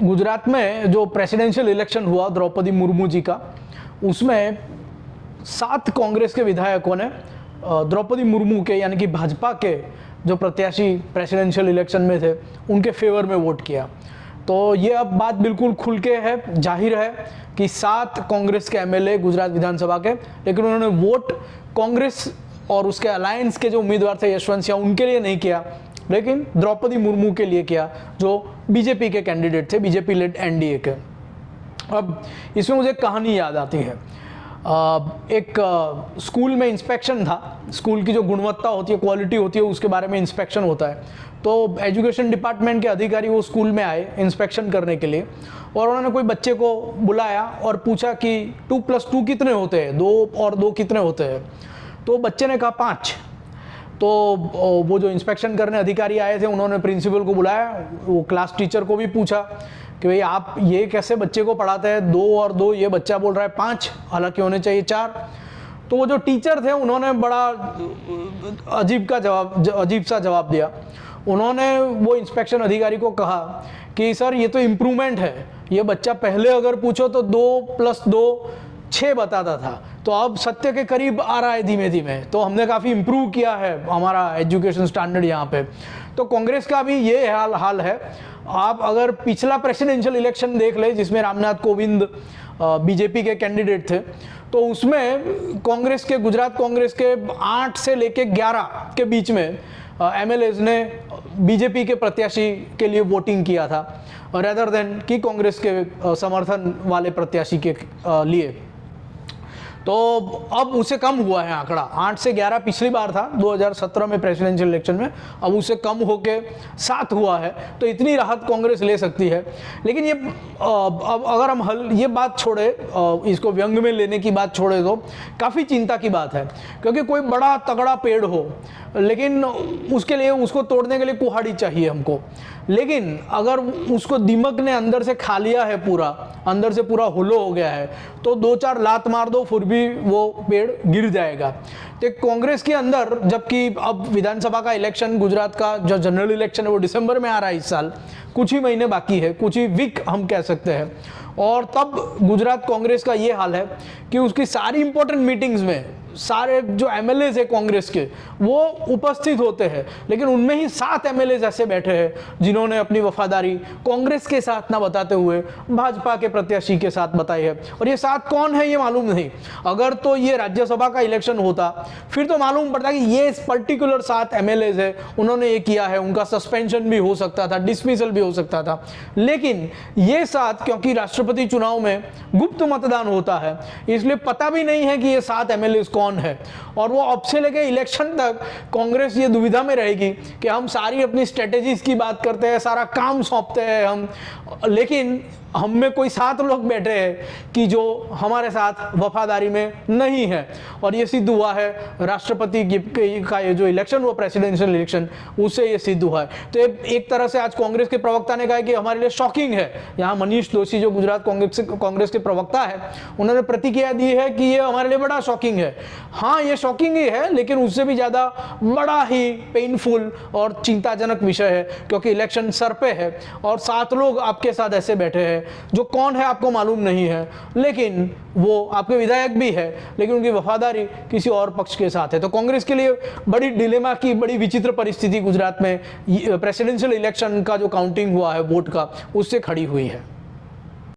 गुजरात में जो presidential election हुआ द्रौपदी मुर्मू जी का, उसमें 7 कांग्रेस के विधायकों ने द्रौपदी मुर्मू के यानी कि भाजपा के जो प्रत्याशी प्रेसिडेंशियल इलेक्शन में थे उनके फेवर में वोट किया। तो ये अब बात बिल्कुल खुल के है, जाहिर है कि 7 कांग्रेस के एमएलए गुजरात विधानसभा के, लेकिन उन्होंने वोट कांग्रेस और उसके अलायंस के जो उम्मीदवार थे यशवंत सिंह उनके लिए नहीं किया, लेकिन द्रौपदी मुर्मू के लिए किया जो बीजेपी के कैंडिडेट थे, बीजेपी लेड एनडीए के। अब इसमें मुझे कहानी याद आती है। एक स्कूल में इंस्पेक्शन था, स्कूल की जो गुणवत्ता होती है, क्वालिटी होती है, उसके बारे में इंस्पेक्शन होता है। तो एजुकेशन डिपार्टमेंट के अधिकारी वो स्कूल में आए इंस्पेक्शन करने के लिए, और उन्होंने कोई बच्चे को बुलाया और पूछा कि 2+2 कितने होते हैं, 2 और 2 कितने होते हैं। तो बच्चे ने कहा 5। तो वो जो इंस्पेक्शन करने अधिकारी आए थे उन्होंने प्रिंसिपल को बुलाया, वो क्लास टीचर को भी पूछा कि भाई आप ये कैसे बच्चे को पढ़ाते हैं, 2 और 2, ये बच्चा बोल रहा है 5, हालांकि होने चाहिए 4। तो वो जो टीचर थे उन्होंने बड़ा अजीब सा जवाब दिया। उन्होंने वो इंस्पेक्शन अधिकारी को कहा कि सर ये तो इम्प्रूवमेंट है, ये बच्चा पहले अगर पूछो तो 2+2 6 बताता था, तो अब सत्य के करीब आ रहा है धीमे धीमे, तो हमने काफ़ी इम्प्रूव किया है हमारा एजुकेशन स्टैंडर्ड यहाँ पे। तो कांग्रेस का भी ये हाल है। आप अगर पिछला प्रेसिडेंशियल इलेक्शन देख ले जिसमें रामनाथ कोविंद बीजेपी के कैंडिडेट थे, तो उसमें कांग्रेस के, गुजरात कांग्रेस के 8 से लेके 11 के बीच में एमएलएज ने बीजेपी के प्रत्याशी के लिए वोटिंग किया था रेदर देन कि कांग्रेस के समर्थन वाले प्रत्याशी के लिए। तो अब उसे कम हुआ है आंकड़ा, 8 से 11 पिछली बार था 2017 में प्रेसिडेंशियल इलेक्शन में, अब उसे कम होके 7 हुआ है। तो इतनी राहत कांग्रेस ले सकती है। लेकिन ये अब अगर हम ये बात छोड़े, इसको व्यंग में लेने की बात छोड़े, तो काफ़ी चिंता की बात है, क्योंकि कोई बड़ा तगड़ा पेड़ हो लेकिन उसके लिए, उसको तोड़ने के लिए कुहाड़ी चाहिए हमको, लेकिन अगर उसको दीमक ने अंदर से खा लिया है, पूरा अंदर से पूरा होलो हो गया है, तो 2-4 लात मार दो फिर भी वो पेड़ गिर जाएगा। तो कांग्रेस के अंदर, जबकि अब विधानसभा का इलेक्शन, गुजरात का जो जनरल इलेक्शन है वो दिसंबर में आ रहा है इस साल, कुछ ही महीने बाकी है, कुछ ही वीक हम कह सकते हैं, और तब गुजरात कांग्रेस का ये हाल है कि उसकी सारी इंपॉर्टेंट मीटिंग्स में सारे जो एमएलए है कांग्रेस के वो उपस्थित होते हैं, लेकिन उनमें ही 7 एमएलए ऐसे बैठे हैं जिन्होंने अपनी वफादारी कांग्रेस के साथ ना बताते हुए भाजपा के प्रत्याशी के साथ बताई है। और ये 7 कौन है ये मालूम नहीं। अगर तो ये राज्यसभा का इलेक्शन होता फिर तो मालूम पड़ता कि ये पर्टिकुलर 7 एमएलए है, उन्होंने ये किया है, उनका सस्पेंशन भी हो सकता था, डिसमिसल भी हो सकता था। लेकिन ये 7, क्योंकि राष्ट्रपति चुनाव में गुप्त मतदान होता है, इसलिए पता भी नहीं है कि ये 7 एमएलए कौन है, और वो अब से लेके इलेक्शन तक कांग्रेस ये दुविधा में रहेगी कि हम सारी अपनी स्ट्रेटेजीज की बात करते हैं, सारा काम सौंपते हैं हम, लेकिन हम में कोई 7 लोग बैठे हैं कि जो हमारे साथ वफादारी में नहीं है। और ये सिद्ध हुआ है राष्ट्रपति का ये जो इलेक्शन हुआ, प्रेसिडेंशियल इलेक्शन, उससे ये सिद्ध हुआ है। तो एक तरह से आज कांग्रेस के प्रवक्ता ने कहा कि हमारे लिए शॉकिंग है। यहाँ मनीष दोशी जो गुजरात कांग्रेस के प्रवक्ता है, उन्होंने प्रतिक्रिया दी है कि ये हमारे लिए बड़ा शॉकिंग है। हाँ, ये शॉकिंग ही है, लेकिन उससे भी ज़्यादा बड़ा ही पेनफुल और चिंताजनक विषय है, क्योंकि इलेक्शन सर पे है और 7 लोग आपके साथ ऐसे बैठे हैं जो कौन है आपको मालूम नहीं है, लेकिन वो आपके विधायक भी है, लेकिन उनकी वफादारी किसी और पक्ष के साथ है। तो कांग्रेस के लिए बड़ी डिलेमा की, बड़ी विचित्र परिस्थिति गुजरात में प्रेसिडेंशियल इलेक्शन का जो काउंटिंग हुआ है वोट का, उससे खड़ी हुई है।